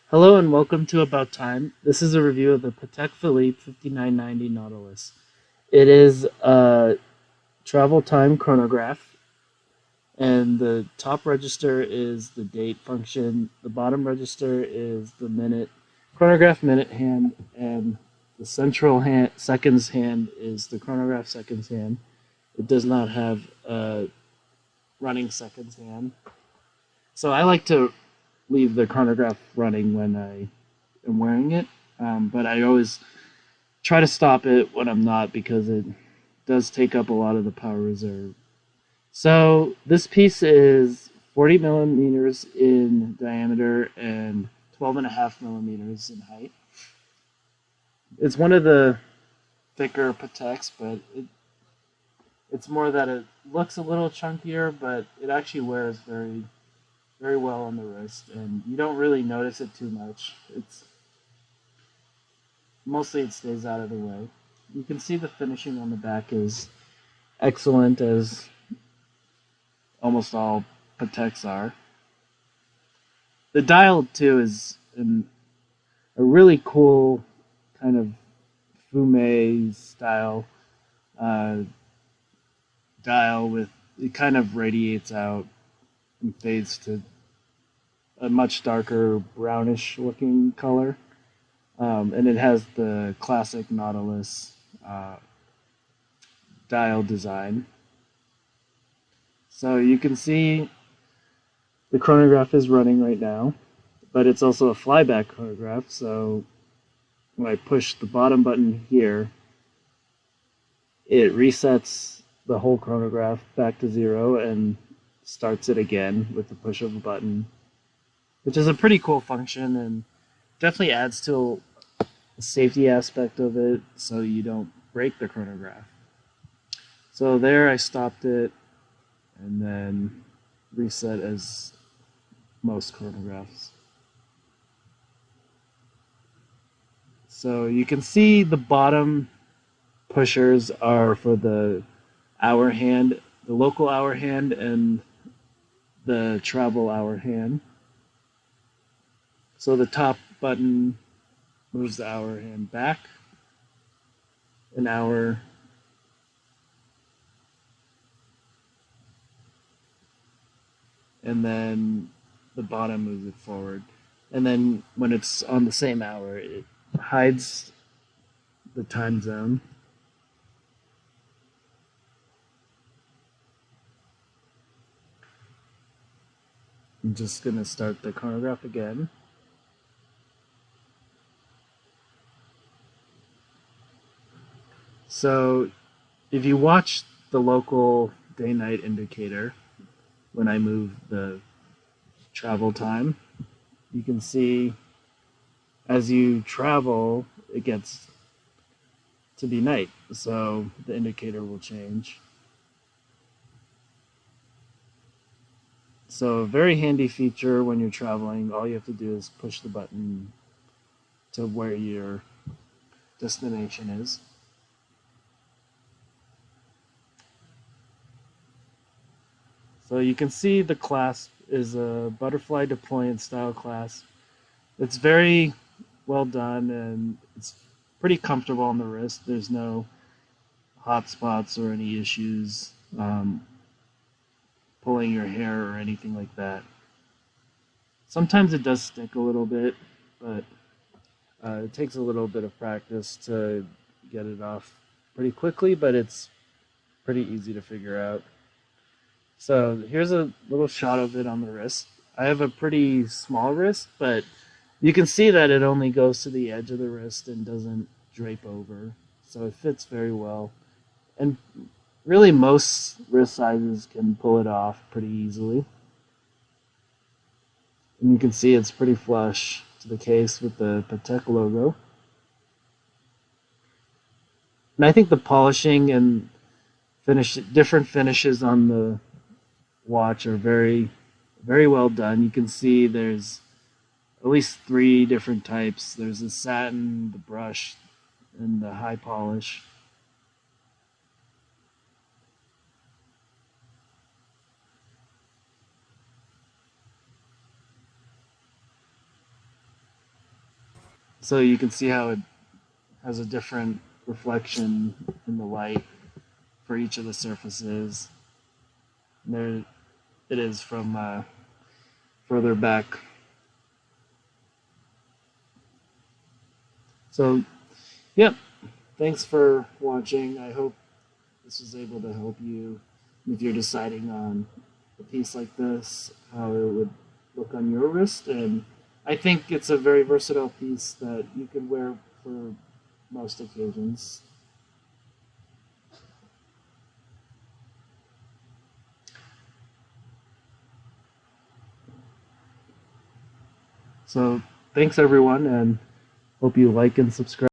Hello and welcome to About Time. This is a review of the Patek Philippe 5990 Nautilus. It is a travel time chronograph, and the top register is the date function. The bottom register is the minute chronograph minute hand, and the central hand seconds hand is the chronograph seconds hand. It does not have a running seconds hand, so I like to leave the chronograph running when I am wearing it, but I always try to stop it when I'm not because it does take up a lot of the power reserve. So this piece is 40 millimeters in diameter and 12.5 millimeters in height. It's one of the thicker Pateks, but it's more that it looks a little chunkier, but it actually wears very well on the wrist, and you don't really notice it too much. It's mostly it stays out of the way. You can see the finishing on the back is excellent, as almost all Pateks are. The dial too is a really cool kind of fume style uh, dial with it kind of radiates out and fades to a much darker brownish looking color. And it has the classic Nautilus dial design. So you can see the chronograph is running right now, but it's also a flyback chronograph. So when I push the bottom button here, it resets the whole chronograph back to zero and starts it again with the push of a button, which is a pretty cool function and definitely adds to a safety aspect of it so you don't break the chronograph. So there I stopped it and then reset as most chronographs. So you can see the bottom pushers are for the hour hand, the local hour hand, and the travel hour hand. So the top button moves the hour hand back an hour, and then the bottom moves it forward. And then when it's on the same hour, it hides the time zone. I'm just going to start the chronograph again. So if you watch the local day-night indicator, when I move the travel time, you can see as you travel, it gets to be night. So the indicator will change. So a very handy feature when you're traveling. All you have to do is push the button to where your destination is. So you can see the clasp is a butterfly deployant style clasp. It's very well done and it's pretty comfortable on the wrist. There's no hot spots or any issues pulling your hair or anything like that. Sometimes it does stick a little bit, but it takes a little bit of practice to get it off pretty quickly, but it's pretty easy to figure out. So here's a little shot of it on the wrist. I have a pretty small wrist, but you can see that it only goes to the edge of the wrist and doesn't drape over. So it fits very well. And really most wrist sizes can pull it off pretty easily. And you can see it's pretty flush to the case with the Patek logo. And I think the polishing and different finishes on the watch are very well done. You can see there's at least 3 different types. There's the satin, the brush, and the high polish. So you can see how it has a different reflection in the light for each of the surfaces. And there it is from further back. So, yeah, thanks for watching. I hope this was able to help you if you're deciding on a piece like this, how it would look on your wrist. And I think it's a very versatile piece that you can wear for most occasions. So thanks everyone, and hope you like and subscribe.